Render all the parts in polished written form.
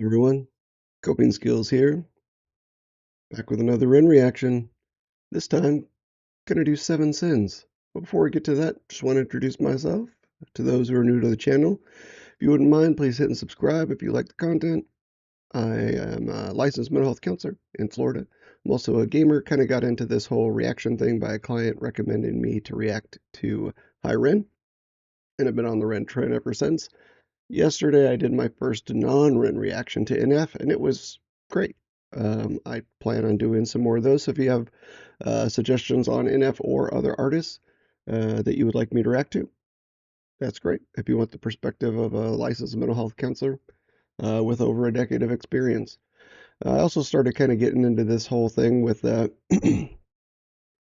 Everyone, coping skills here, back with another Ren reaction. This time, gonna do seven sins. But before we get to that, just want to introduce myself to those who are new to the channel. If you wouldn't mind, please hit and subscribe if you like the content. I am a licensed mental health counselor in Florida. I'm also a gamer, kind of got into this whole reaction thing by a client recommending me to react to high Ren, and I've been on the Ren trend ever since. Yesterday, I did my first non-Ren reaction to NF, and it was great. I plan on doing some more of those. So if you have suggestions on NF or other artists that you would like me to react to, that's great. If you want the perspective of a licensed mental health counselor with over a decade of experience. I also started kind of getting into this whole thing with I'm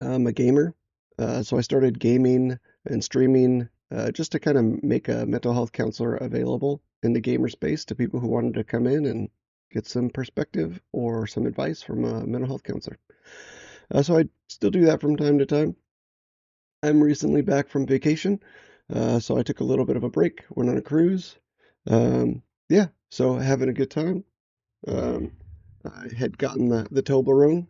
a gamer. So I started gaming and streaming just to kind of make a mental health counselor available in the gamer space to people who wanted to come in and get some perspective or some advice from a mental health counselor. So I still do that from time to time. I'm recently back from vacation, so I took a little bit of a break, went on a cruise. Yeah, so having a good time. Um, I had gotten the Toblerone.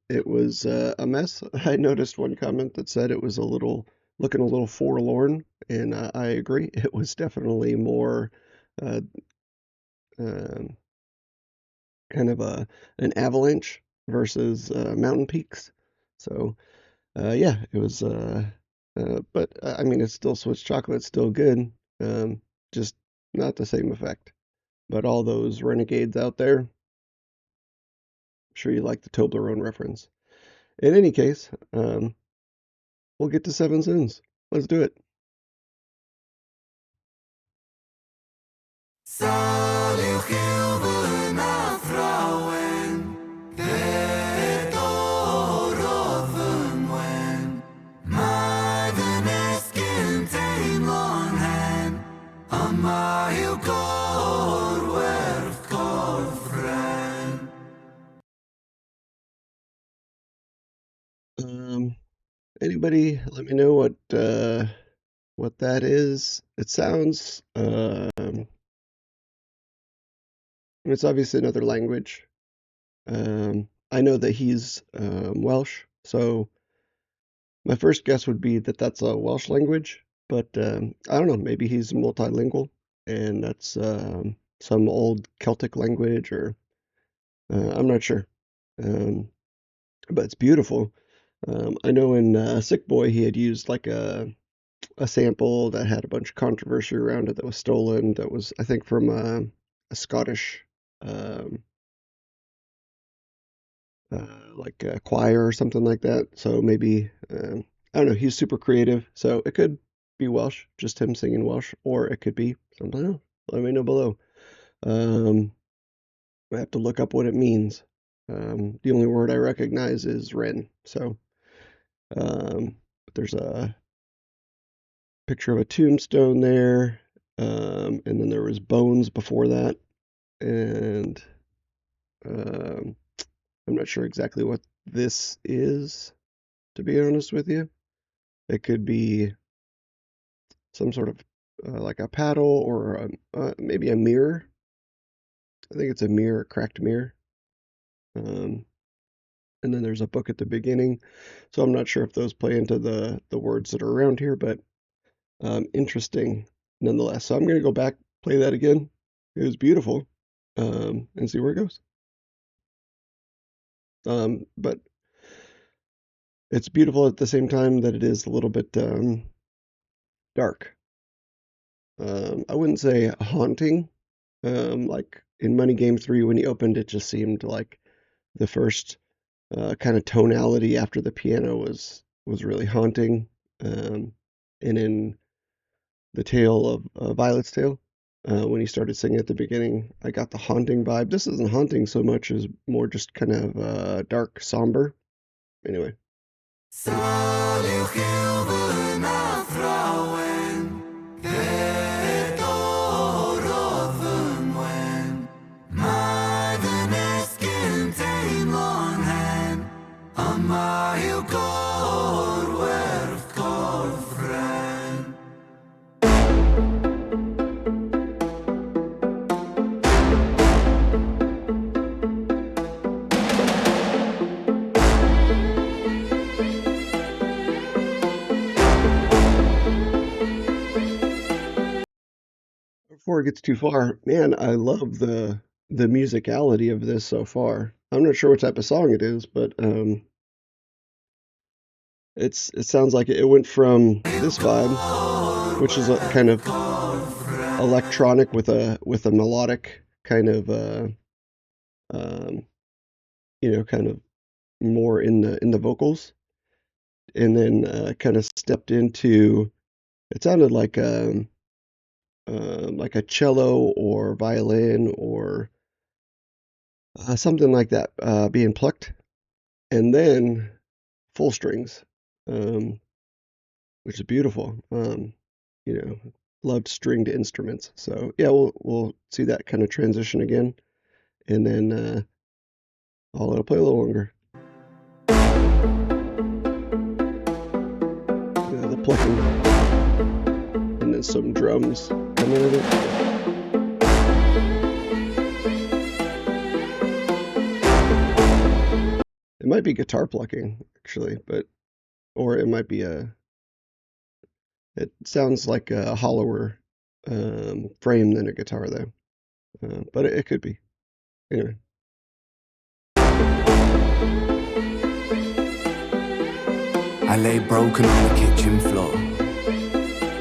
It was a mess. I noticed one comment that said it was looking a little forlorn, and I agree. It was definitely more uh, um, kind of an avalanche versus mountain peaks. So yeah, it was. But I mean, it's still Swiss chocolate, still good. Just not the same effect. But all those renegades out there, I'm sure you like the Toblerone reference. In any case, we'll get to seven sins. Let's do it. Zal uw gilde naar vrouwen, het ooroven wen, maar de nest kind een lang hen, amma uw kor werft korfren. Anybody, let me know what that is. It sounds it's obviously another language. I know that he's Welsh, so my first guess would be that that's a Welsh language, but I don't know, maybe he's multilingual and that's some old Celtic language or I'm not sure. Um, but it's beautiful. I know in Sick Boy he had used like a sample that had a bunch of controversy around it that was stolen. That was, I think, from a Scottish um, like a choir or something like that. So maybe I don't know. He's super creative, so it could be Welsh, just him singing Welsh, or it could be something else. Let me know below. Um, I have to look up what it means. The only word I recognize is Ren. So there's a picture of a tombstone there, and then there was bones before that, and um, I'm not sure exactly what this is, to be honest with you. It could be some sort of like a paddle or maybe a mirror. I think it's a mirror, a cracked mirror. Um, and then there's a book at the beginning, so I'm not sure if those play into the words that are around here, but interesting nonetheless. So I'm going to go back, play that again. It was beautiful, and see where it goes. But it's beautiful at the same time that it is a little bit dark. I wouldn't say haunting. Like in Money Game 3, when he opened, it just seemed like the first kind of tonality after the piano was really haunting. And in the tale of Violet's Tale, when he started singing at the beginning, I got the haunting vibe. This isn't haunting so much as more just kind of dark, somber. Anyway. Zal uw gilde naar vrouwen, het ooroven wen, maar de nest kind een lang hen, amma uw kor werft korfren. before it gets too far, man, I love the musicality of this so far. I'm not sure what type of song it is, but it sounds like it went from this vibe, which is a kind of electronic with a melodic kind of um, kind of more in the vocals, and then kind of stepped into it sounded like a cello or violin or something like that being plucked, and then full strings, um, which is beautiful. Loved stringed instruments. So yeah, we'll see that kind of transition again, and then I'll let it play a little longer. The plucking, and then some drums coming in it. It might be guitar plucking actually, but or it might be a. It sounds like a hollower frame than a guitar though, but it could be. Anyway. I lay broken on the kitchen floor.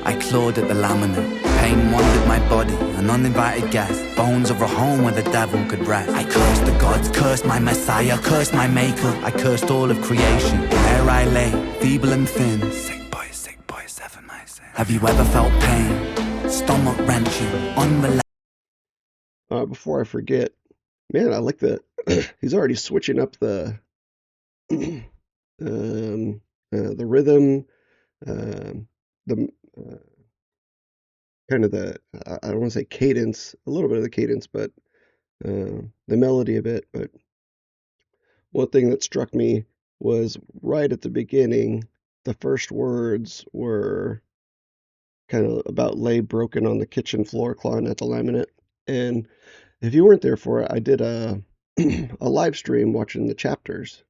I clawed at the laminate. Pain wandered my body, an uninvited guest. Bones of a home where the devil could rest. I cursed the gods, cursed my messiah, cursed my maker. I cursed all of creation. There I lay, feeble and thin. Sick boy, Sevin, my sin. Have you ever felt pain? Stomach wrenching, unrelenting. Before I forget, man, I like the he's already switching up the rhythm, the kind of I don't want to say cadence, a little bit of the cadence, but the melody a bit. But one thing that struck me was right at the beginning, the first words were kind of about lay broken on the kitchen floor, clawing at the laminate. And if you weren't there for it, I did a a live stream watching the chapters.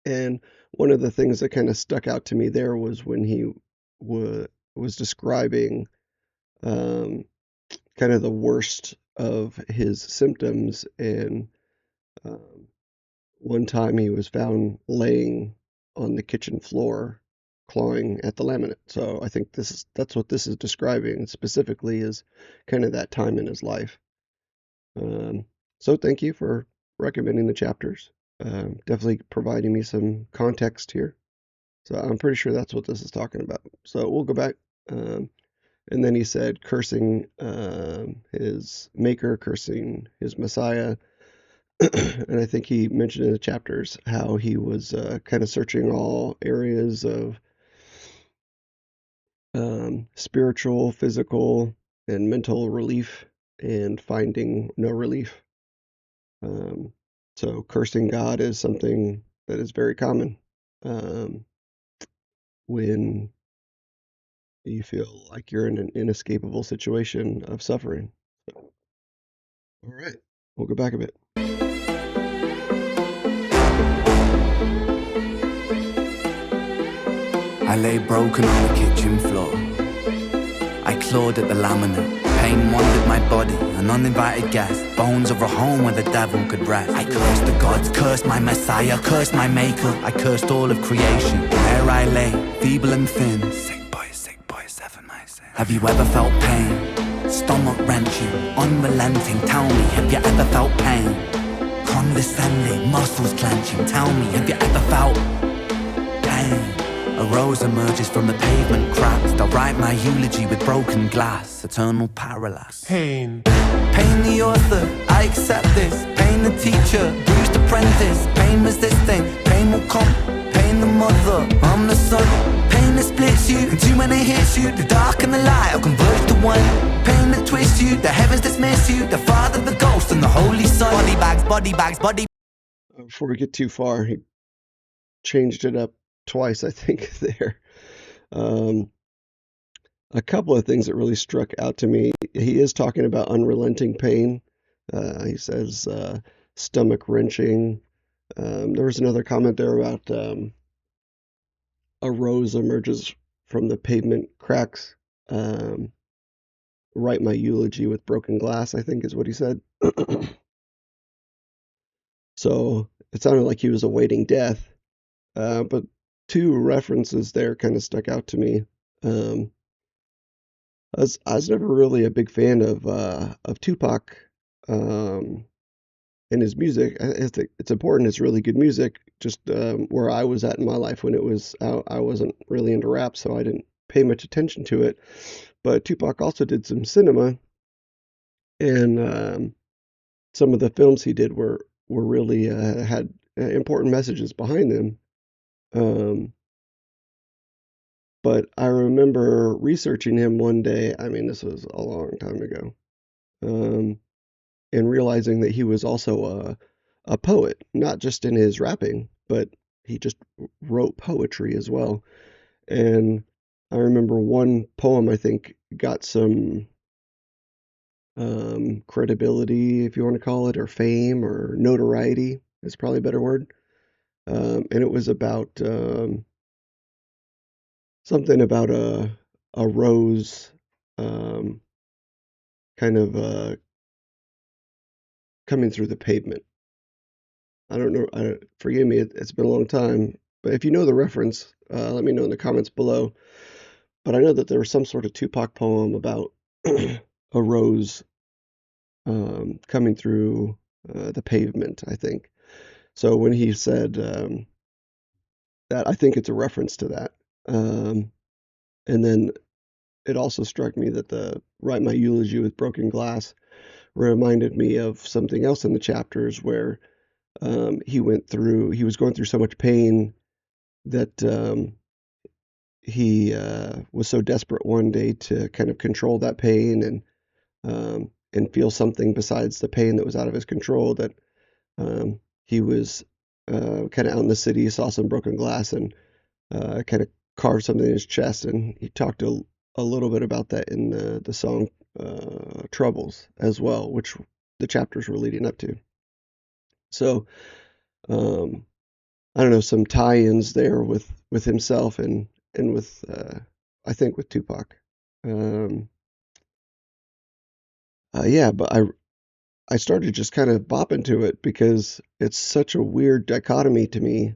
And one of the things that kind of stuck out to me there was when he was describing um, kind of the worst of his symptoms. And um, one time he was found laying on the kitchen floor, clawing at the laminate. So I think that's what this is describing specifically is kind of that time in his life. Um, so thank you for recommending the chapters. Definitely providing me some context here. So I'm pretty sure that's what this is talking about. So we'll go back. And then he said, cursing his maker, cursing his Messiah. And I think he mentioned in the chapters how he was kind of searching all areas of spiritual, physical, and mental relief and finding no relief. Um, so cursing God is something that is very common um, when you feel like you're in an inescapable situation of suffering. So, all right, we'll go back a bit. I lay broken on the kitchen floor. I clawed at the laminate. Pain wandered my body, an uninvited guest. Bones of a home where the devil could rest. I cursed the gods, cursed my messiah, cursed my maker. I cursed all of creation. There I lay, feeble and thin. Sick boy, Sevin, my sin. Have you ever felt pain? Stomach wrenching, unrelenting. Tell me, have you ever felt pain? Condescending, muscles clenching. Tell me, have you ever felt pain? A rose emerges from the pavement cracks. I'll write my eulogy with broken glass. Eternal parallax. Pain. Pain the author, I accept this. Pain the teacher, bruised apprentice. Pain resisting, pain will come. Pain the mother, I'm the son. Pain that splits you, and too many hits you. The dark and the light will converge to one. Pain that twists you, the heavens dismiss you. The Father, the Ghost, and the Holy Son. Body bags, body bags, body. Before we get too far, he changed it up twice, I think, there. Um, a couple of things that really struck out to me. He is talking about unrelenting pain. He says stomach wrenching. There was another comment there about a rose emerges from the pavement cracks. write my eulogy with broken glass, I think is what he said. So it sounded like he was awaiting death. But two references there kind of stuck out to me. Um, I was never really a big fan of Tupac um, and his music. I think it's important. It's really good music. Just where I was at in my life when it was out, I wasn't really into rap, so I didn't pay much attention to it. But Tupac also did some cinema, and some of the films he did were really had important messages behind them. Um, but I remember researching him one day. I mean, this was a long time ago, um, and realizing that he was also a poet, not just in his rapping, but he just wrote poetry as well. And I remember one poem I think got some credibility, if you want to call it, or fame or notoriety is probably a better word. And it was about something about a rose um, kind of coming through the pavement. I don't know. Forgive me, it's been a long time. But if you know the reference, let me know in the comments below. But I know that there was some sort of Tupac poem about a rose coming through the pavement, I think. So when he said that, I think it's a reference to that. And then it also struck me that the Write My Eulogy with Broken Glass reminded me of something else in the chapters where he was going through so much pain that he was so desperate one day to kind of control that pain and feel something besides the pain that was out of his control, that he was kind of out in the city, saw some broken glass, and kind of carved something in his chest. And he talked a little bit about that in the song Troubles as well, which the chapters were leading up to. So um, I don't know, some tie-ins there with himself and with I think with Tupac. Um, yeah, but I started just kind of bopping to it because it's such a weird dichotomy to me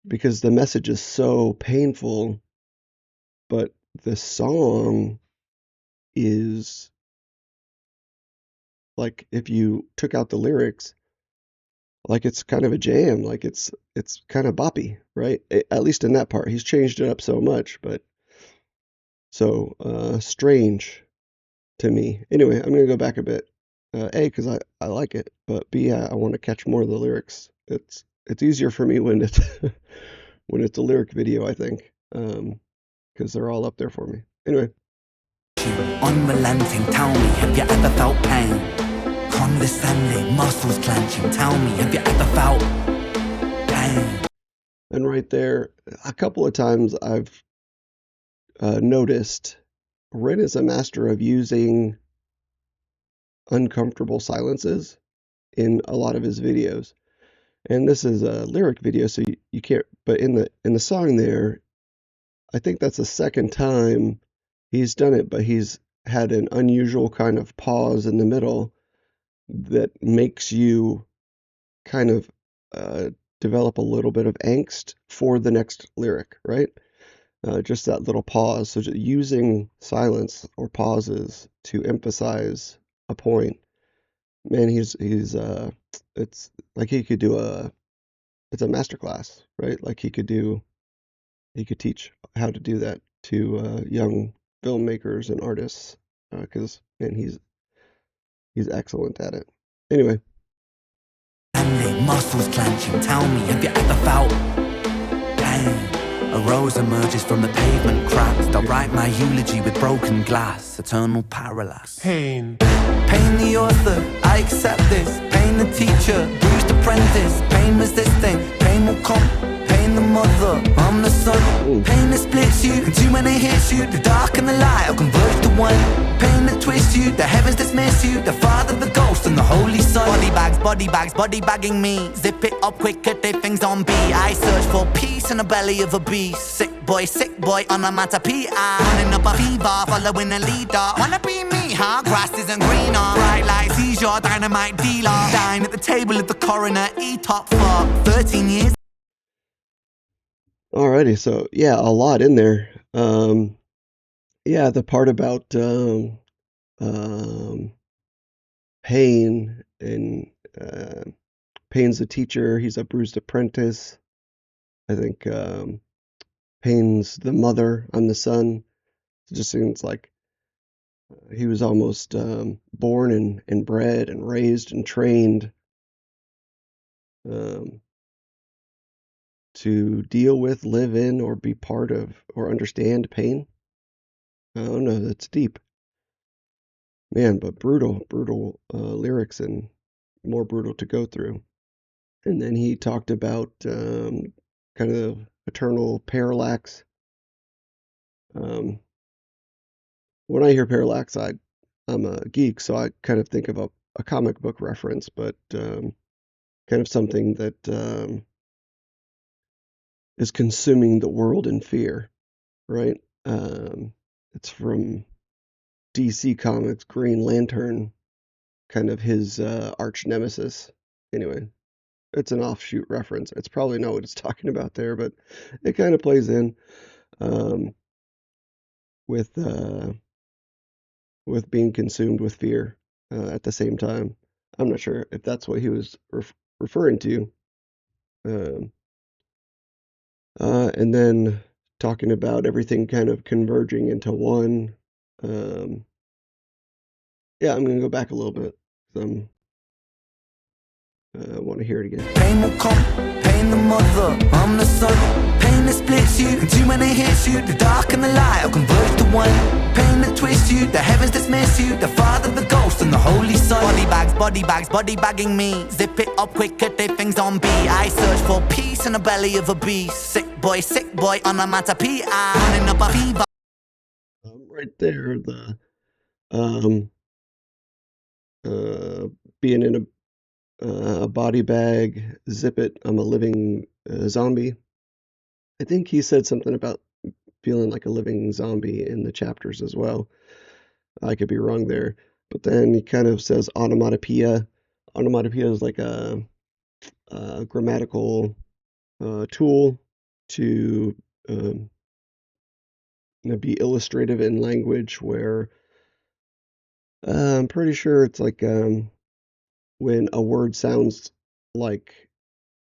because the message is so painful, but the song is like if you took out the lyrics, like it's kind of a jam, like it's kind of boppy, right? At least in that part. He's changed it up so much, but so strange to me. Anyway, I'm gonna go back a bit. A, because I like it, but B, I want to catch more of the lyrics. It's easier for me when it's when it's a lyric video, I think, because they're all up there for me. Anyway. Unrelenting, tell me, have you ever felt pain? Condescending, muscles clenching, tell me, have you ever felt pain? And right there, a couple of times I've noticed Ren is a master of using uncomfortable silences in a lot of his videos. And this is a lyric video, so you can't, but in the song there, I think that's the second time he's done it, but he's had an unusual kind of pause in the middle that makes you kind of develop a little bit of angst for the next lyric, right? Just that little pause. So just using silence or pauses to emphasize a point. Man, he's it's like he could do it's a masterclass, right? Like he could teach how to do that to young filmmakers and artists because man, he's excellent at it. Anyway. Muscles clenching, tell me, have you ever felt pain? A rose emerges from the pavement cracks. I'll write my eulogy with broken glass. Eternal parallax. Pain. Pain the author, I accept this. Pain the teacher, bruised apprentice. Pain resisting, pain will come. Pain the mother, I'm the son. Mm. Pain that splits you, and too many hits you. The dark and the light will converge to one. Pain that twists you, the heavens dismiss you. The Father, the Ghost, and the Holy Son. Body bags, body bagging me. Zip it up quick, get their things on B. I search for peace in the belly of a beast. Sick boy, onomatopoeia. Running up a fever, following a leader. Wanna be me, huh? Grass isn't greener. Bright light seizure, dynamite dealer. Dine at the table of the coroner. E-top for 13 years. Alrighty, so yeah, a lot in there. Yeah, the part about um, Pain and Pain's a teacher, he's a bruised apprentice. I think Pain's the mother, I'm the son. It just seems like he was almost born and bred and raised and trained um, to deal with, live in, or be part of, or understand pain. I don't know, that's deep. Man, but brutal lyrics and more brutal to go through. And then he talked about kind of eternal parallax. Um, when I hear parallax, I'm a geek, so I kind of think of a comic book reference, but kind of something that is consuming the world in fear, right? It's from DC Comics, Green Lantern, kind of his arch nemesis. Anyway, it's an offshoot reference. It's probably not what it's talking about there, but it kind of plays in um, with being consumed with fear at the same time. I'm not sure if that's what he was referring to. Um, and then talking about everything kind of converging into one. Um, yeah, I'm going to go back a little bit. I want to hear it again. Pain will come, pain the mother, I'm the son. Pain that splits you, and too many hits you. The dark and the light will converge to one. Pain that twists you, the heavens dismiss you. The Father, the Ghost, and the Holy Son. Body bagging me. Zip it up quick, get their things on B. I search for peace in the belly of a beast. Sick boy, onomatopoeia. Running up a fever. Right there, the um, uh, being in a body bag, zip it, I'm a living zombie. I think he said something about feeling like a living zombie in the chapters as well. I could be wrong there. But then he kind of says onomatopoeia. Onomatopoeia is like a grammatical tool to um, be illustrative in language where I'm pretty sure it's like when a word sounds like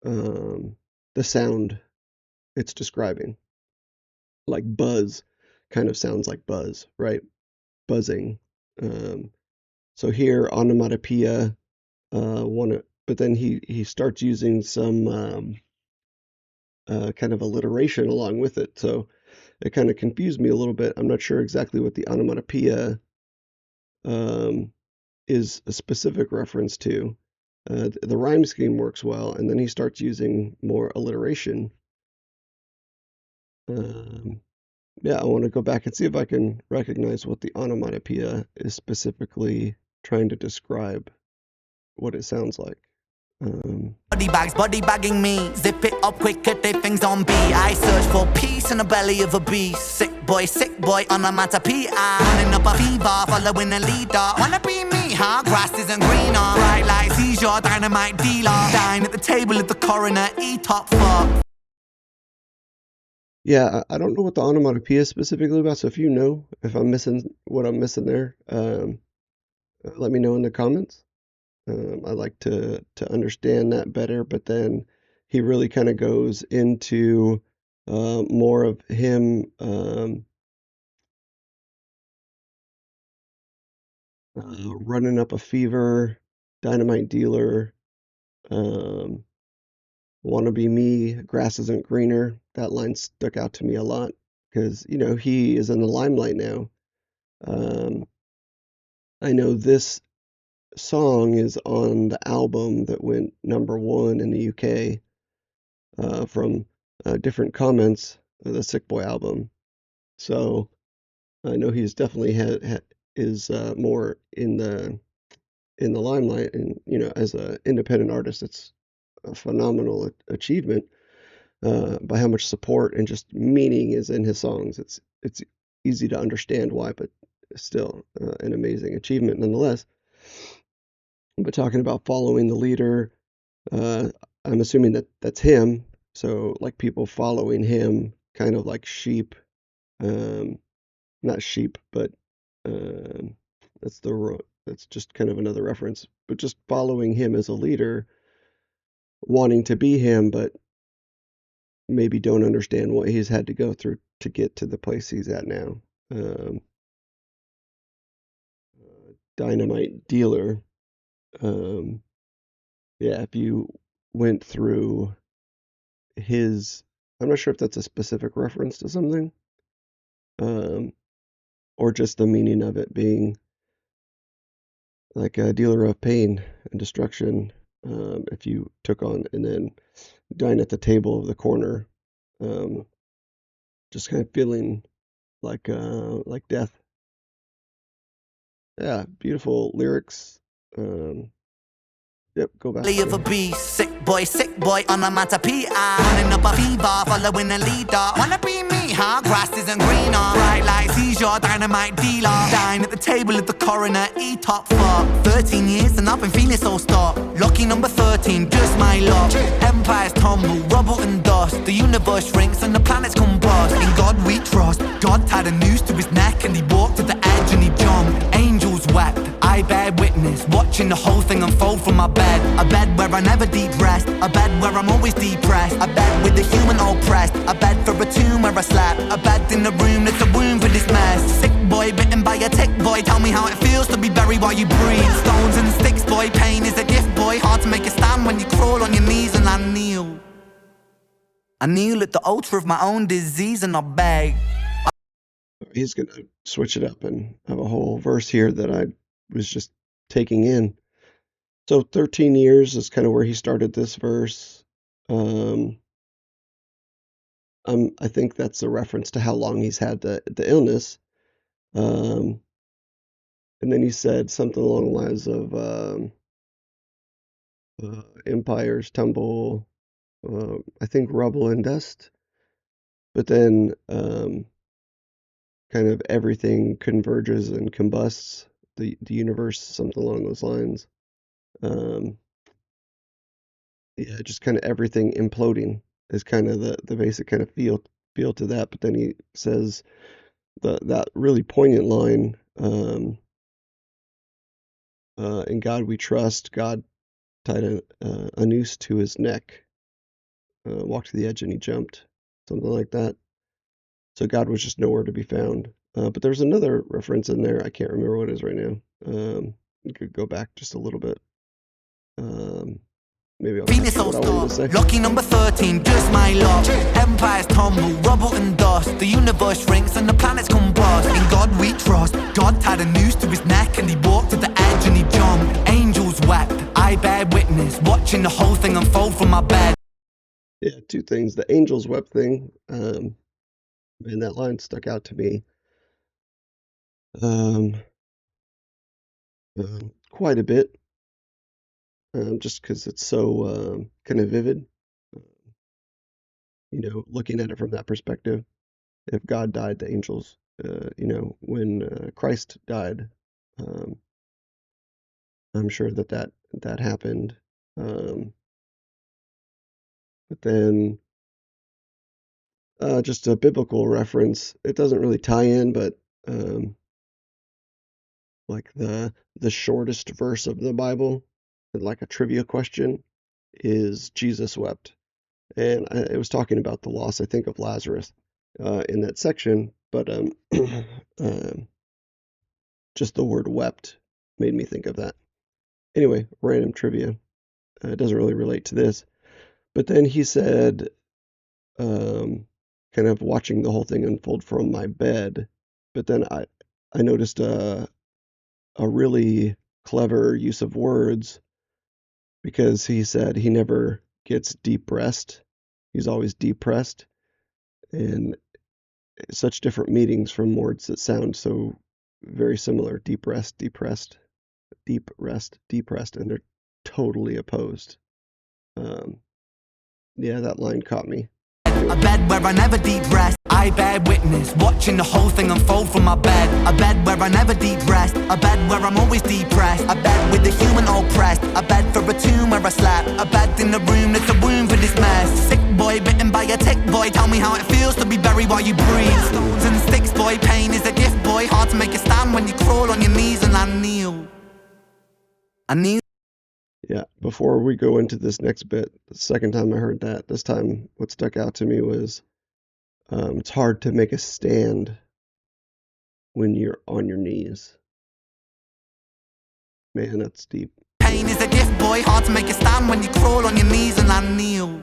um, the sound it's describing. Like buzz kind of sounds like buzz, right? Buzzing. Um, so here, onomatopoeia, but then he starts using some kind of alliteration along with it. So it kind of confused me a little bit. I'm not sure exactly what the onomatopoeia um, is a specific reference to. The rhyme scheme works well, and then he starts using more alliteration. Um, yeah, I want to go back and see if I can recognize what the onomatopoeia is specifically trying to describe what it sounds like. Body bagging me. Zip it up quick, get their things on B. I search for peace in the belly of a beast. Sick boy, onomatopoeia. Running up a fever, following a leader. Wanna be me, huh? Grass isn't greener. Bright light seizure, dynamite dealer. Dine at the table of the coroner. E-top for. Yeah, I don't know what the onomatopoeia is specifically about, so if you know if I'm missing what I'm missing there, let me know in the comments. I like to understand that better, but then he really kind of goes into more of him running up a fever, dynamite dealer, um, wanna be me, grass isn't greener. That line stuck out to me a lot because, he is in the limelight now. Um, I know this song is on the album that went number one in the UK from different comments of the Sick Boy album. So I know he's definitely is more in the limelight, and as an independent artist, it's a phenomenal achievement by how much support and just meaning is in his songs. It's easy to understand why, but still an amazing achievement nonetheless. But talking about following the leader, uh, I'm assuming that that's him. So like people following him, kind of like sheep. Um, Not sheep, but um, that's just kind of another reference. But just following him as a leader, wanting to be him, but maybe don't understand what he's had to go through to get to the place he's at now. Um, Dynamite dealer. Um, yeah, if you went through his, I'm not sure if that's a specific reference to something, um, or just the meaning of it being like a dealer of pain and destruction. If you took on and then dine at the table of the corner, um, just kind of feeling like death. Yeah, beautiful lyrics. Um, yep, go back Of a there. beast, sick boy on a matapia. Running up a fever, following a leader. Wanna be me, huh? Grass isn't greener. Bright lights, he's your dynamite dealer. Dine at the table of the coroner, E-top fuck. 13 years and I've been feeling so stuck. Lucky number 13, just my luck. Empires tumble, rubble and dust. The universe shrinks and the planets combust. In God we trust. God tied a noose to his neck and he walked to the edge and he jumped. Angels wept, I bear witness, watching the whole thing unfold from my bed. A bed where I never deep rest, a bed where I'm always depressed, a bed with the human oppressed, a bed for a tomb where I slept, a bed in the room that's a womb for this mess. Sick boy bitten by a tick boy, tell me how it feels to be buried while you breathe. Stones and sticks boy, pain is a gift boy, hard to make a stand when you crawl on your knees and I kneel. I kneel at the altar of my own disease and I beg. He's gonna switch it up and have a whole verse here that I was just taking in. So 13 years is kind of where he started this verse. Um, I think that's a reference to how long he's had the illness. Um, and then he said something along the lines of empires tumble, I think rubble and dust. But then kind of everything converges and combusts, the universe, something along those lines. Um, yeah, just kind of everything imploding is kind of the basic kind of feel to that. But then he says that really poignant line, "In God we trust." God tied a noose to his neck, walked to the edge, and he jumped, something like that. So God was just nowhere to be found. But there's another reference in there. I can't remember what it is right now. You could go back just a little bit. Um, Maybe I'll Feeling catch so what I wanted to say. stuck. Lucky number 13, just my luck. Empires tumble, rubble and dust. The universe shrinks and the planets combust. In God we trust. God tied a noose to his neck and he walked to the edge and he jumped. Angels wept, I bear witness, watching the whole thing unfold from my bed. Yeah, two things. The angels wept thing, and that line stuck out to me um, quite a bit, just because it's so kind of vivid. Looking at it from that perspective. If God died, the angels, when Christ died, um, I'm sure that happened. Um, but then just a biblical reference. It doesn't really tie in, but like the shortest verse of the Bible, like a trivia question, is Jesus wept, and it was talking about the loss, I think, of Lazarus in that section, but um, just the word wept made me think of that. Anyway, random trivia. It doesn't really relate to this, but then he said, um, kind of watching the whole thing unfold from my bed, but then I noticed a really clever use of words because he said he never gets deep rest. He's always depressed, and such different meanings from words that sound so very similar. Deep rest, depressed, deep rest, depressed, and they're totally opposed. Yeah, that line caught me. A bed where I never deep rest. I bear witness, watching the whole thing unfold from my bed. A bed where I never deep rest. A bed where I'm always depressed. A bed with the human oppressed. A bed for a tomb where I slept. A bed in the room that's a womb for this mess. Sick boy bitten by a tick boy. Tell me how it feels to be buried while you breathe. Stones and sticks boy, pain is a gift boy. Hard to make a stand when you crawl on your knees and I kneel. I kneel. Yeah, before we go into this next bit, the second time I heard that, this time what stuck out to me was it's hard to make a stand when you're on your knees. Man, that's deep. Pain is a gift, boy. Hard to make a stand when you crawl on your knees and I kneel.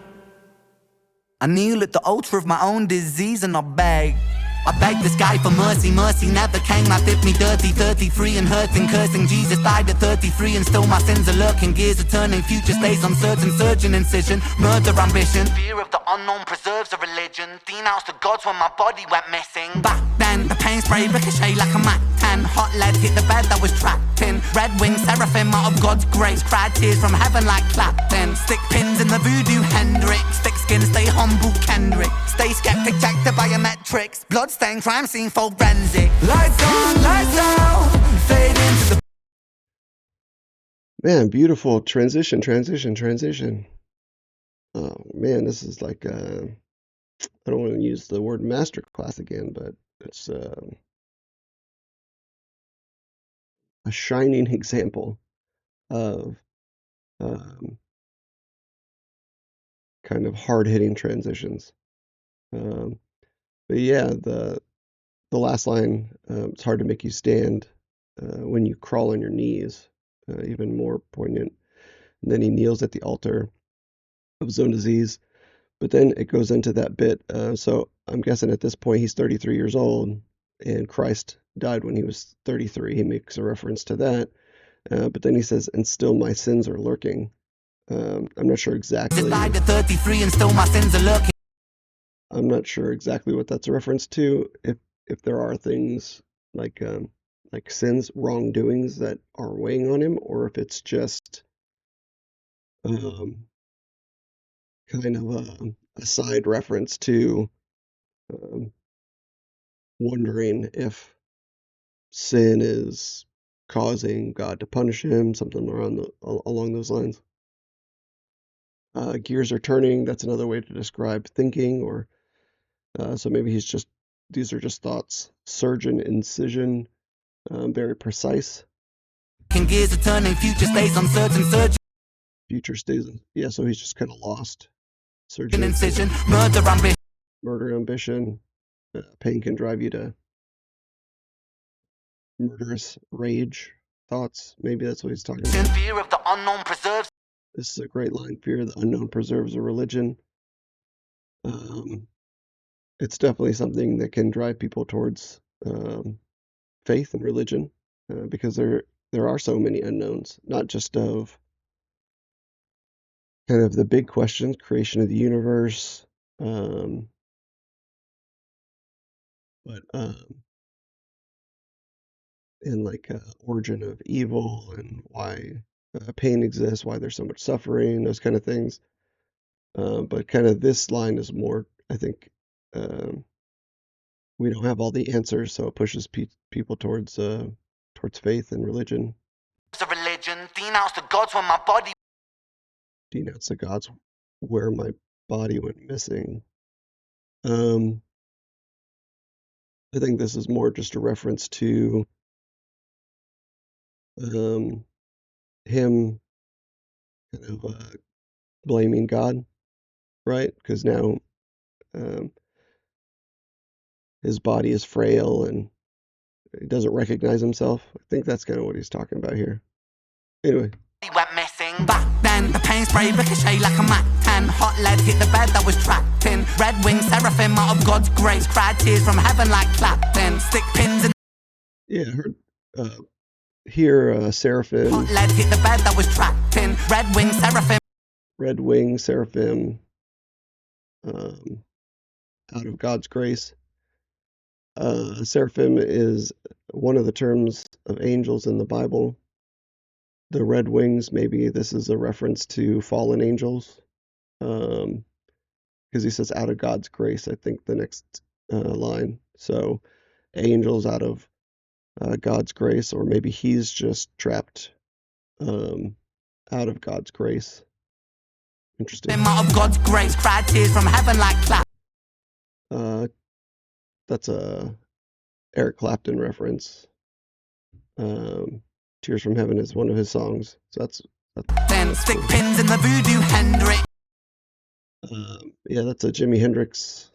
I kneel at the altar of my own disease and I beg. I beg the sky for mercy, mercy never came. I did me dirty, 33 and hurting, cursing. Jesus died at 33 and still my sins are lurking. Gears are turning, future stays uncertain. Surgeon incision, murder ambition. Fear of the unknown preserves a religion. Denounced the gods when my body went missing. Back then, the pain spray ricochet like a Mac 10. Hot lead hit the bed that was trapped in. Red wing seraphim out of God's grace. Cried tears from heaven like Clapton. Stick pins in the voodoo Hendrix. Thick skin, stay humble Kendrick. Stay skeptic, check the biometrics. Bloodstain, crime scene, forensic. Lights on, lights out. Fade into the... Man, beautiful transition. Oh man, this is like I don't want to use the word masterclass again, but it's a shining example of kind of hard-hitting transitions. But yeah, the last line, it's hard to make you stand when you crawl on your knees, even more poignant. And then he kneels at the altar of his own disease. But then it goes into that bit. So I'm guessing at this point he's 33 years old, and Christ died when he was 33. He makes a reference to that. But then he says, and still my sins are lurking. I'm not sure exactly. Died at 33 and still my sins are lurking. I'm not sure exactly what that's a reference to. If there are things like sins, wrongdoings that are weighing on him, or if it's just kind of a side reference to wondering if sin is causing God to punish him, something along those lines. Gears are turning. That's another way to describe thinking, or so maybe these are just thoughts. Surgeon, incision, very precise. Gears are turning, future stays uncertain. Surgeon. Future stays, yeah, so he's just kind of lost. Surgeon, incision, murder ambition. Murder ambition. Pain can drive you to murderous rage thoughts. Maybe that's what he's talking about. Fear of the unknown preserves. This is a great line. Fear of the unknown preserves a religion. It's definitely something that can drive people towards faith and religion, because there are so many unknowns, not just of kind of the big questions, creation of the universe, but in like origin of evil and why pain exists, why there's so much suffering, those kind of things. But kind of this line is more, I think, we don't have all the answers, so it pushes people towards faith and religion. It's a religion, denounce the gods when my body. Denounce the gods where my body went missing. I think this is more just a reference to him kind of blaming God, right? Because now his body is frail and he doesn't recognize himself. I think that's kind of what he's talking about here. Anyway. He went missing. Back then, the pain spray ricochet like a Mac 10. Hot lead hit the bed that was trapped in. Red wing seraphim out of God's grace. Cried tears from heaven like Clapton. Stick pins in. Yeah, I heard here seraphim. Hot lead hit the bed that was trapped in. Red wing seraphim. Red wing seraphim. um, out of God's grace. Seraphim is one of the terms of angels in the Bible. The red wings, maybe this is a reference to fallen angels, because he says out of God's grace, I think the next line. So angels out of God's grace, or maybe he's just trapped out of God's grace. Interesting. Out of God's grace, cried tears from heaven like clap. That's a Eric Clapton reference. Tears from Heaven is one of his songs. So that's then stick pins in the voodoo Hendrix. Yeah, that's a Jimi Hendrix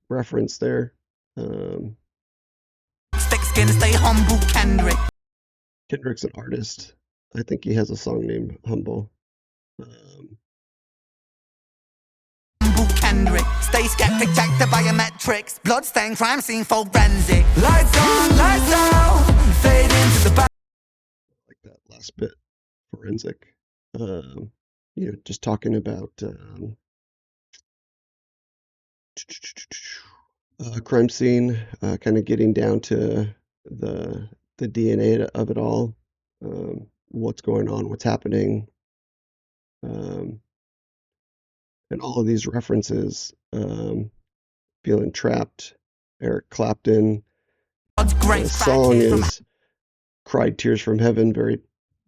reference there. Stick skin, stay humble, Kendrick. Kendrick's an artist. I think he has a song named Humble. Kendrick, stay skeptic, check the biometrics. Bloodstain, crime scene, forensic. Lights on, lights out, fade into the back. Like that last bit, forensic. Just talking about crime scene, kind of getting down to the DNA of it all, what's going on, what's happening, and all of these references, feeling trapped. Eric Clapton. The song is "Cried Tears from Heaven." Very,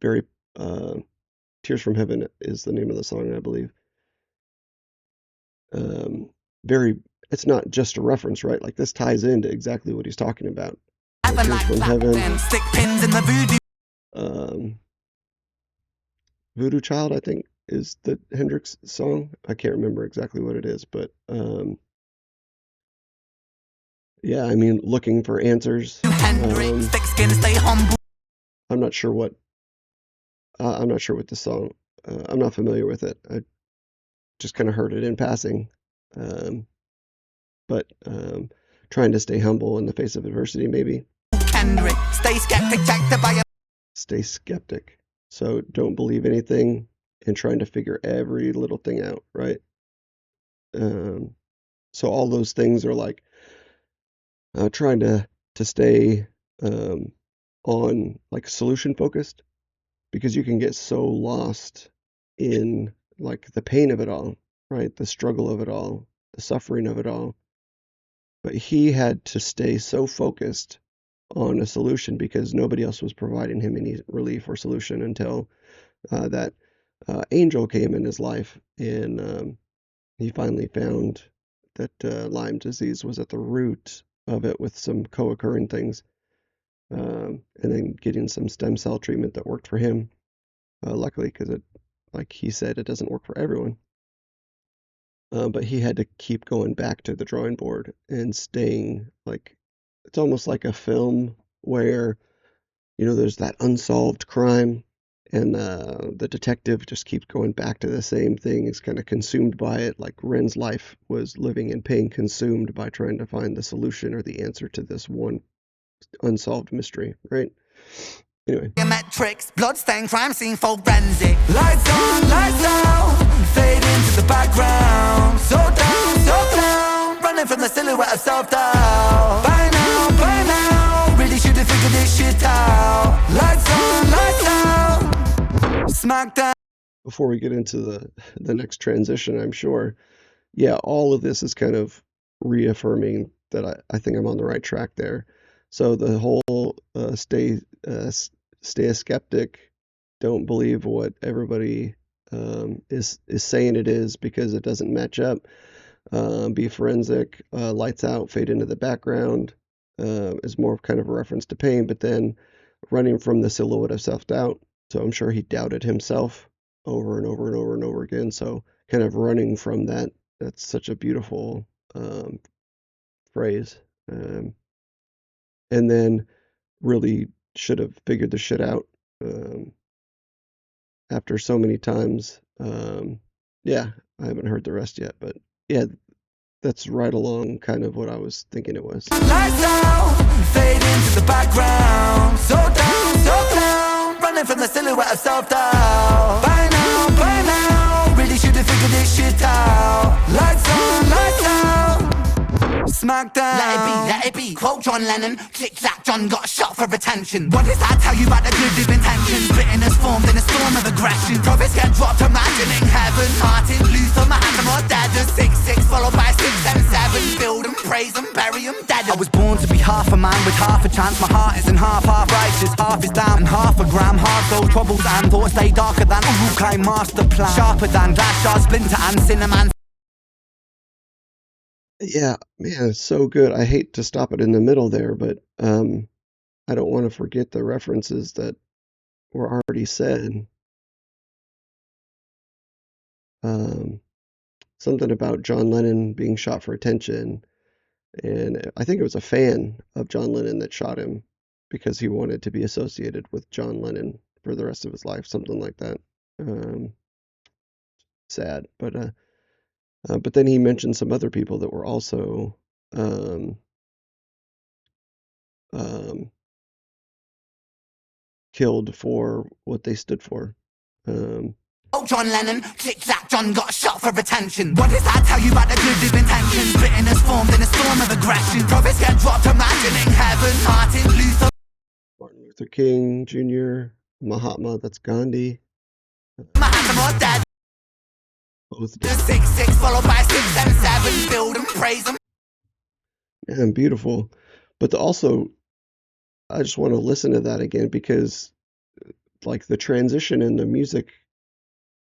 very. Tears from Heaven is the name of the song, I believe. It's not just a reference, right? Like this ties into exactly what he's talking about. Tears from Heaven. Stick pins in the voodoo. Voodoo Child, I think, is the Hendrix song. I can't remember exactly what it is, but yeah, I mean, looking for answers. I'm not sure what. I'm not sure what the song. I'm not familiar with it. I just kind of heard it in passing. But trying to stay humble in the face of adversity, maybe. Stay skeptic, stay skeptic. So don't believe anything and trying to figure every little thing out, right? So all those things are like trying to stay on like solution focused, because you can get so lost in like the pain of it all, right? The struggle of it all, the suffering of it all. But he had to stay so focused on a solution because nobody else was providing him any relief or solution until that angel came in his life, and he finally found that Lyme disease was at the root of it with some co-occurring things, and then getting some stem cell treatment that worked for him, luckily, because it, like he said, it doesn't work for everyone. But he had to keep going back to the drawing board and staying, like, it's almost like a film where, there's that unsolved crime, and the detective just keeps going back to the same thing. He's kind of consumed by it, like Ren's life was living in pain, consumed by trying to find the solution or the answer to this one unsolved mystery, right? Anyway. Metrics, bloodstain, crime scene, forensic. Lights on, lights out, fade into the background. So down, running from the silhouette of self-doubt. By now, really should have figured this shit out. Lights on, lights out, smack down. Before we get into the next transition, I'm sure, yeah, all of this is kind of reaffirming that I think I'm on the right track there. So the whole stay a skeptic, don't believe what everybody is saying it is because it doesn't match up. Be forensic, lights out, fade into the background is more of kind of a reference to pain, but then running from the silhouette of self-doubt. So I'm sure he doubted himself over and over and over and over again. So kind of running from that, that's such a beautiful phrase. And then really should have figured the shit out after so many times. Yeah, I haven't heard the rest yet, but yeah, that's right along kind of what I was thinking it was. Lights out, fade into the background. So down, running from the silhouette of self-doubt. By now, really should have figured this shit out. Smackdown. Let it be. Quote John Lennon. Click clack, John got shot for attention. What does that tell you about the good of intentions? Bitterness formed in a storm of aggression. Prophets get dropped, imagining heaven. Martin Luther, Mahatma, dead. 6-6 followed by 6-7-7. Build them, praise them, bury them, dead. I was born to be half a man with half a chance. My heart isn't half righteous, half is down and half a gram. Hard though troubles and thoughts stay darker than Urukai master plan. Sharper than glass shards, splinter and cinnamon. Yeah, man, it's so good. I hate to stop it in the middle there, but I don't want to forget the references that were already said. Um, Something about John Lennon being shot for attention, and I think it was a fan of John Lennon that shot him because he wanted to be associated with John Lennon for the rest of his life, something like that. Um, Sad, but then he mentioned some other people that were also um, um, killed for what they stood for. Um, Oh, John Lennon, click clack, John got shot for attention. What does that tell you about the good of intentions? Bitterness formed in a storm of aggression. Prophets get dropped, imagining heaven. Martin Luther. Martin Luther King Jr., Mahatma, that's Gandhi, Mahatma dead. both The dead. 6-6 followed by 6-7-7. Build them, praise them. And beautiful. But also, I just want to listen to that again because, like, the transition in the music,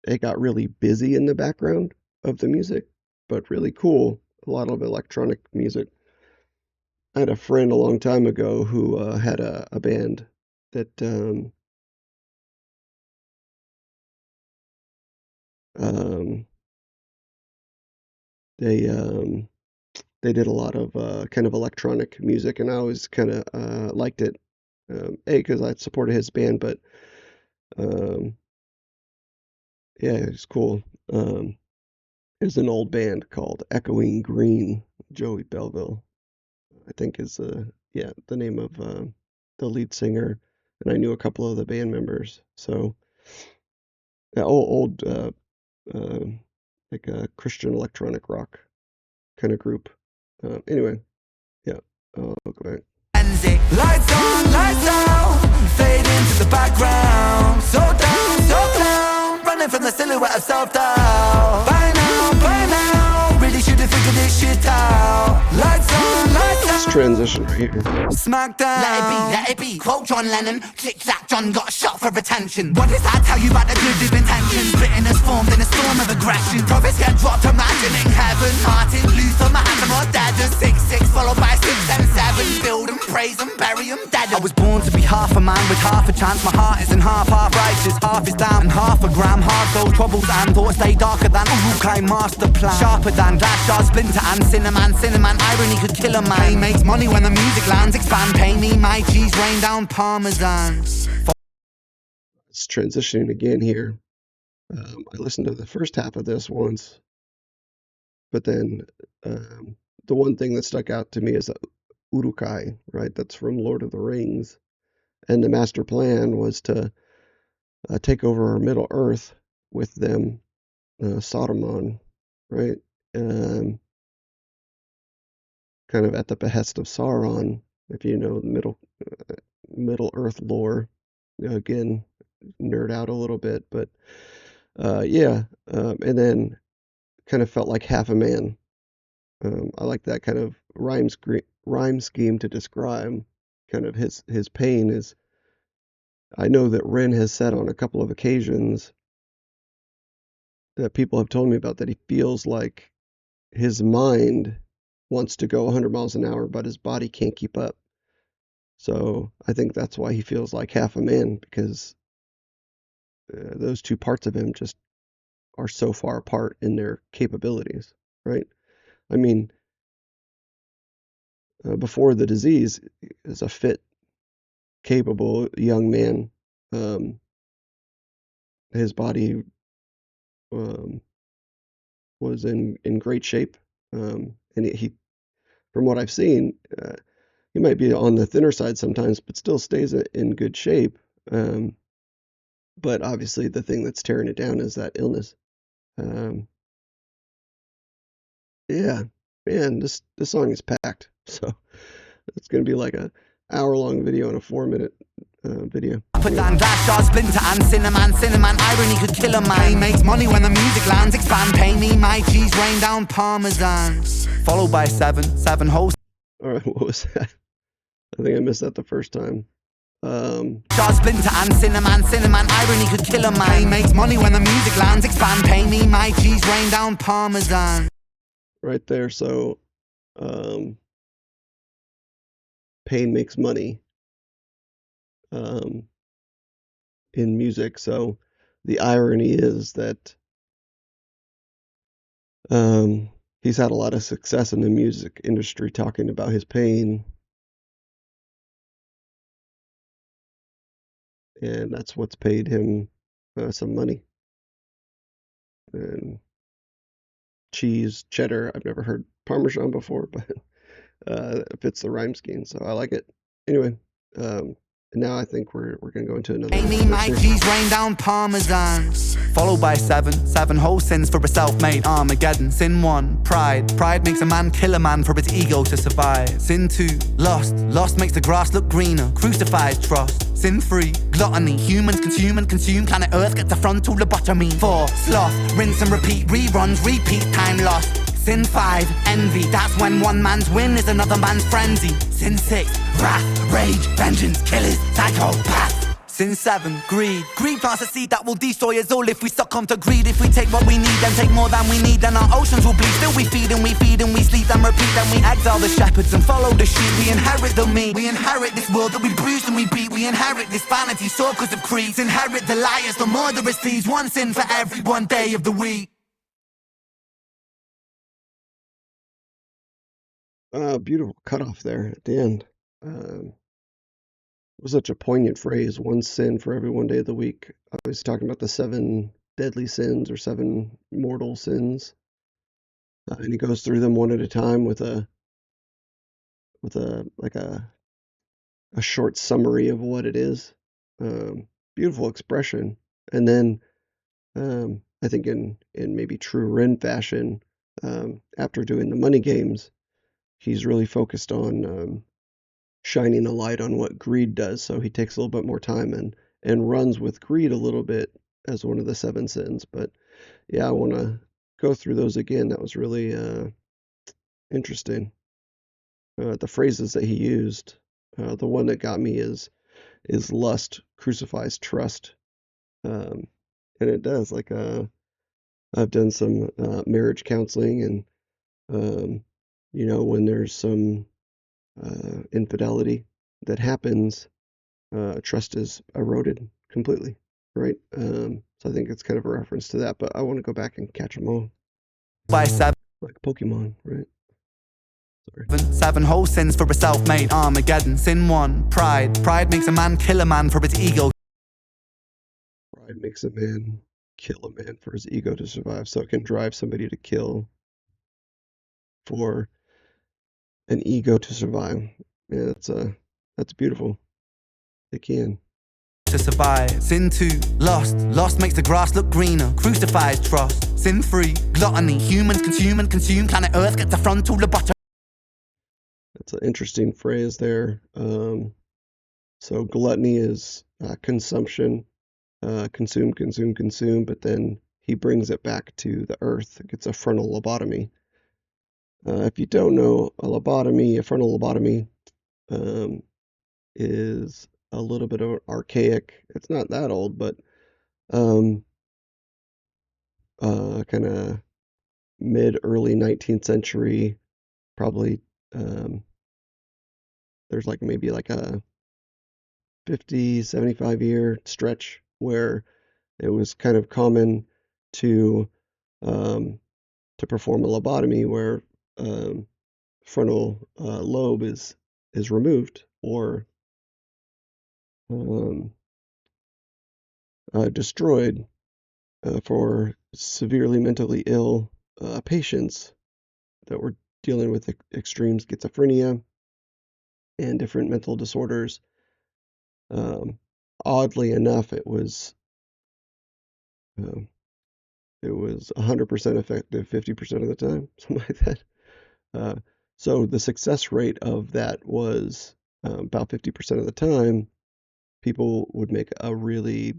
it got really busy in the background of the music, but really cool. A lot of electronic music. I had a friend a long time ago who had a band that um, they they did a lot of kind of electronic music, and I always kind of liked it. A, because I supported his band, but um, yeah, it's cool. There's an old band called Echoing Green. Joey Belville, I think, is yeah, the name of the lead singer, and I knew a couple of the band members. So yeah, old um like a Christian electronic rock kind of group. Anyway, yeah, I'll go back. Lights on, lights out. Fade into the background. So down, running from the silhouette of self-doubt. By now, really should have figured this shit out. Lights on, lights Let's out. transition right here. Smackdown. Let it be. Quote John Lennon. Click clack, John got shot for attention. What does that tell you about the good of intentions? Bitterness formed in a storm of aggression. Prophets get dropped, imagining heaven. Martin Luther, Mahatma, dead. 6-6 followed by 6-7-7. Build them, praise them, bury them, dead. I was born to be half a man with half a chance. My heart isn't half righteous, half is down and half a gram. Hard though troubles and thoughts stay darker than Urukai master plan. Sharper than glass shards, splinter and cinnamon. Irony could kill a man. Pain makes money when the music lands. Expand, pay me my cheese, rain down parmesan. It's transitioning again here. I listened to the first half of this once, but then the one thing that stuck out to me is Urukai, right? That's from Lord of the Rings. And the master plan was to take over Middle Earth with them, Sodomon, right? Um, Kind of at the behest of Sauron, if you know the Middle Earth lore. Again, nerd out a little bit, but yeah. And then kind of felt like half a man. I like that kind of rhyme scheme to describe kind of his pain is. I know that Ren has said on a couple of occasions that people have told me about that he feels like his mind wants to go 100 miles an hour, but his body can't keep up. So I think that's why he feels like half a man because those two parts of him just are so far apart in their capabilities, right? I mean, before the disease, as a fit, capable young man, um, his body um, was in great shape, and he, from what I've seen, he might be on the thinner side sometimes, but still stays in good shape. Um, but obviously, the thing that's tearing it down is that illness. Um, yeah. Man, this song is packed. So it's gonna be like a hour-long video and a 4-minute video. Put Anyway, down glass shards, splinter and cinnamon irony could kill a man. He makes money when the music lands, expand, pay me my cheese, rain down parmesan. Followed by seven hosts. all right, what was that? I think I missed that the first time. Shards, splinter and cinnamon irony could kill a man. He makes money when the music lands, expand, pay me my cheese, rain down parmesan. Right there. So, pain makes money in music. So the irony is that he's had a lot of success in the music industry talking about his pain, and that's what's paid him some money. And cheese, cheddar, I've never heard Parmesan before, but it fits the rhyme scheme, so I like it. Anyway, now I think we're gonna go into another. Me my cheese, rain down parmesan. Followed by seven whole sins for a self-made Armageddon. Sin 1, pride makes a man kill a man for its ego to survive. Sin 2, lust makes the grass look greener, crucifies trust. Sin 3, gluttony, humans consume and consume, planet Earth gets a frontal lobotomy. 4, sloth, rinse and repeat, reruns, repeat, time lost. Sin 5, envy, that's when one man's win is another man's frenzy. Sin 6, wrath, rage, vengeance, killers, psychopath. Sin 7, greed plants a seed that will destroy us all if we succumb to greed. If we take what we need and take more than we need, then our oceans will bleed. Still we feed and we sleep and repeat. Then we exile the shepherds and follow the sheep. We inherit the meat, we inherit this world that we bruise and we beat. We inherit this vanity, circles of creeds. Inherit the liars, the murderous thieves. One sin for every one day of the week. Beautiful cutoff there at the end. It was such a poignant phrase, one sin for every one day of the week. I was talking about the 7 deadly sins or 7 mortal sins. And he goes through them one at a time with a like a short summary of what it is. Beautiful expression. And then I think in maybe true Ren fashion, after doing the money games, he's really focused on shining a light on what greed does. So he takes a little bit more time and runs with greed a little bit as one of the 7 sins. But yeah, I want to go through those again. That was really interesting. The phrases that he used, the one that got me is lust crucifies trust, and it does. Like I've done some marriage counseling, and when there's some infidelity that happens, trust is eroded completely, right? So I think it's kind of a reference to that, but I want to go back and catch them all. By 7, like Pokemon, right? Sorry. 7 whole sins for a self-made Armageddon. Sin 1, pride makes a man kill a man for its ego. Pride makes a man kill a man for his ego to survive. So it can drive somebody to kill for an ego to survive. Yeah, that's beautiful. It can. To survive. Sin 2, lust makes the grass look greener, crucifies trust. Sin 3, gluttony, humans consume and consume, planet Earth gets a frontal lobotomy. That's an interesting phrase there. So gluttony is consumption, consume, but then he brings it back to the earth. It gets a frontal lobotomy. If you don't know a frontal lobotomy is a little bit archaic. It's not that old, but kind of mid-early 19th century, probably. There's maybe a 50, 75 year stretch where it was kind of common to perform a lobotomy where frontal lobe is removed or destroyed for severely mentally ill patients that were dealing with extreme schizophrenia and different mental disorders. Oddly enough, it was 100% effective 50% of the time, something like that. Uh, so the success rate of that was about 50% of the time, people would make a really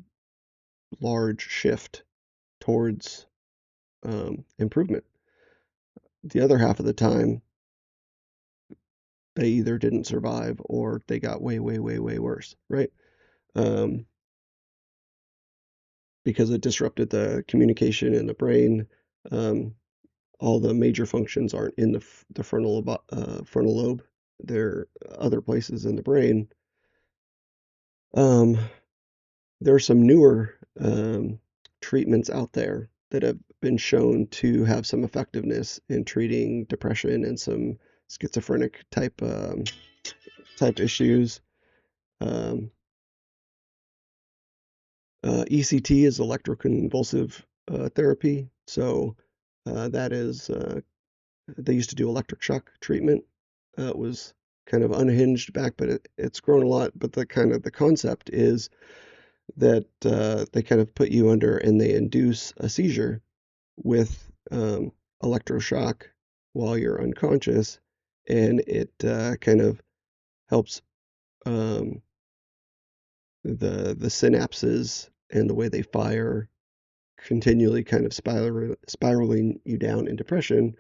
large shift towards improvement. The other half of the time, they either didn't survive or they got way, way, way, way worse, right? Um, because it disrupted the communication in the brain. Um, all the major functions aren't in the frontal lobe. They're other places in the brain. Um, there are some newer treatments out there that have been shown to have some effectiveness in treating depression and some schizophrenic type issues. Um, ECT is electroconvulsive therapy. So that is, they used to do electric shock treatment. It was kind of unhinged back, but it's grown a lot. But the concept is that they kind of put you under and they induce a seizure with electroshock while you're unconscious, and it kind of helps um, the synapses and the way they fire continually kind of spiraling you down in depression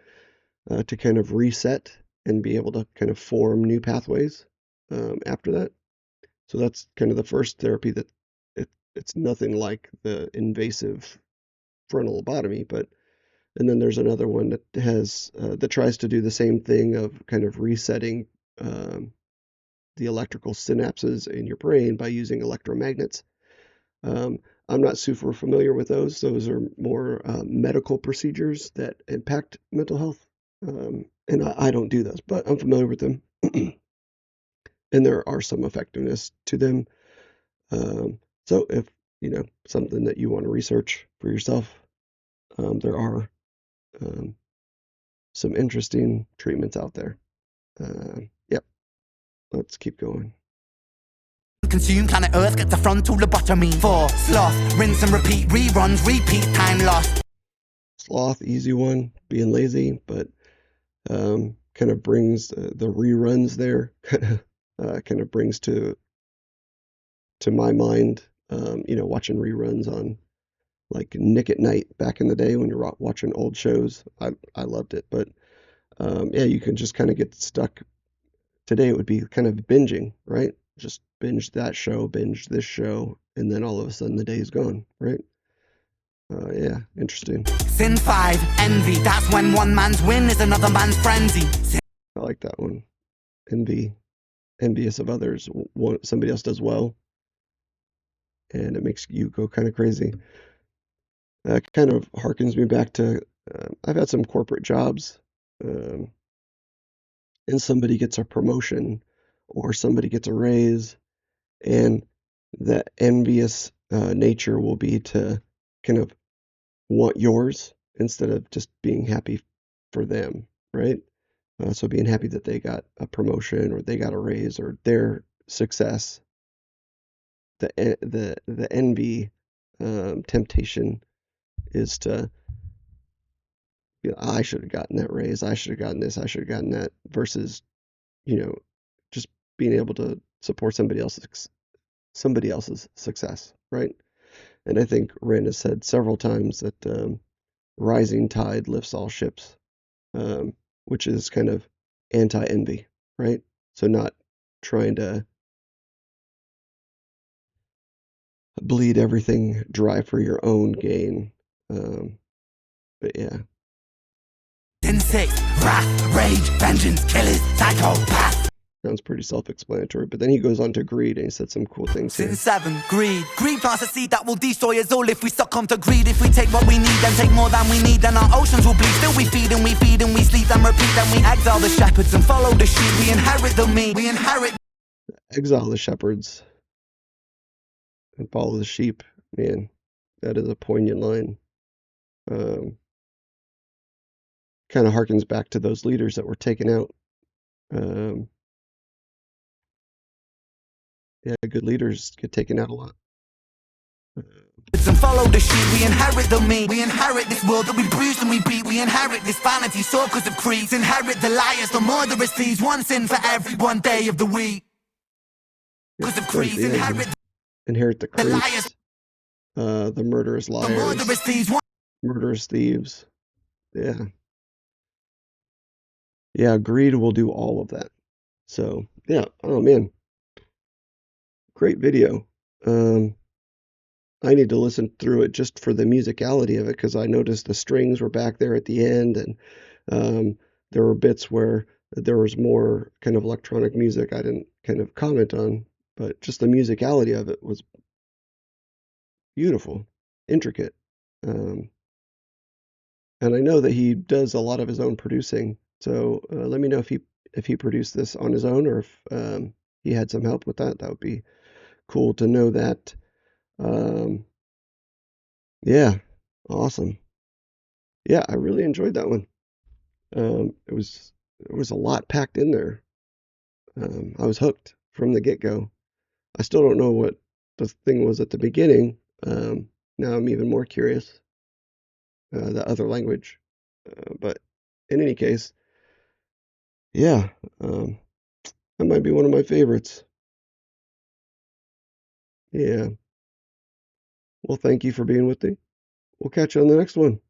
to kind of reset and be able to kind of form new pathways after that. So that's kind of the first therapy that it's nothing like the invasive frontal lobotomy, but and then there's another one that has that tries to do the same thing of kind of resetting um, the electrical synapses in your brain by using electromagnets. Um, I'm not super familiar with those. Those are more medical procedures that impact mental health. And I don't do those, but I'm familiar with them. And there are some effectiveness to them. So if, something that you want to research for yourself, there are um, some interesting treatments out there. Yep, let's keep going. Consume planet Earth, get to frontal lobotomy. 4. Sloth, rinse and repeat, reruns, repeat, time lost. Sloth, easy one, being lazy, but kind of brings the reruns there, kind of brings to my mind, watching reruns on like Nick at Night back in the day when you're watching old shows. I loved it, but yeah, you can just kind of get stuck. Today it would be kind of binging, right? Just binge that show, binge this show, and then all of a sudden the day's gone, right? Yeah, interesting. Sin 5, envy. That's when one man's win is another man's frenzy. I like that one. Envious of others. Somebody else does well, and it makes you go kind of crazy. Kind of harkens me back to I've had some corporate jobs, um, and somebody gets a promotion or somebody gets a raise, and the envious nature will be to kind of want yours instead of just being happy for them, right? So being happy that they got a promotion or they got a raise or their success, the envy temptation is to, I should have gotten that raise, I should have gotten this, I should have gotten that, versus you know just being able to support somebody else's success, right? And I think Ren has said several times that rising tide lifts all ships, which is kind of anti-envy, right? So not trying to bleed everything dry for your own gain. But yeah. Sin 6, wrath, rage, vengeance, killers, psychopath. Sounds pretty self-explanatory, but then he goes on to greed, and he said some cool things here. Sin 7, greed. Greed plants a seed that will destroy us all if we succumb to greed. If we take what we need, then take more than we need, then our oceans will bleed. Still we feed and we feed and we sleep and repeat. Then we exile the shepherds and follow the sheep. We inherit the meat. We inherit. Exile the shepherds and follow the sheep. Man, that is a poignant line. Kind of harkens back to those leaders that were taken out. Yeah, good leaders get taken out a lot. And follow the sheep, we inherit the meat. We inherit this world that we bruise and we beat. We inherit this vanity, so cause of creeds. Inherit the liars, the murderous thieves. One sin for every one day of the week. Cause of creeds, inherit the the liars, creeps, the murderous the murderous liars, thieves. murderous thieves. Yeah. Yeah, greed will do all of that. So, yeah, oh man, great video. I need to listen through it just for the musicality of it because I noticed the strings were back there at the end, and there were bits where there was more kind of electronic music I didn't kind of comment on, but just the musicality of it was beautiful, intricate. Um, and I know that he does a lot of his own producing. So let me know if he produced this on his own or if he had some help with that. That would be cool to know that. Um, yeah, awesome. Yeah, I really enjoyed that one. It was there was a lot packed in there. I was hooked from the get-go. I still don't know what the thing was at the beginning. Now I'm even more curious, the other language. But in any case, yeah, that might be one of my favorites. Yeah. Well, thank you for being with me. We'll catch you on the next one.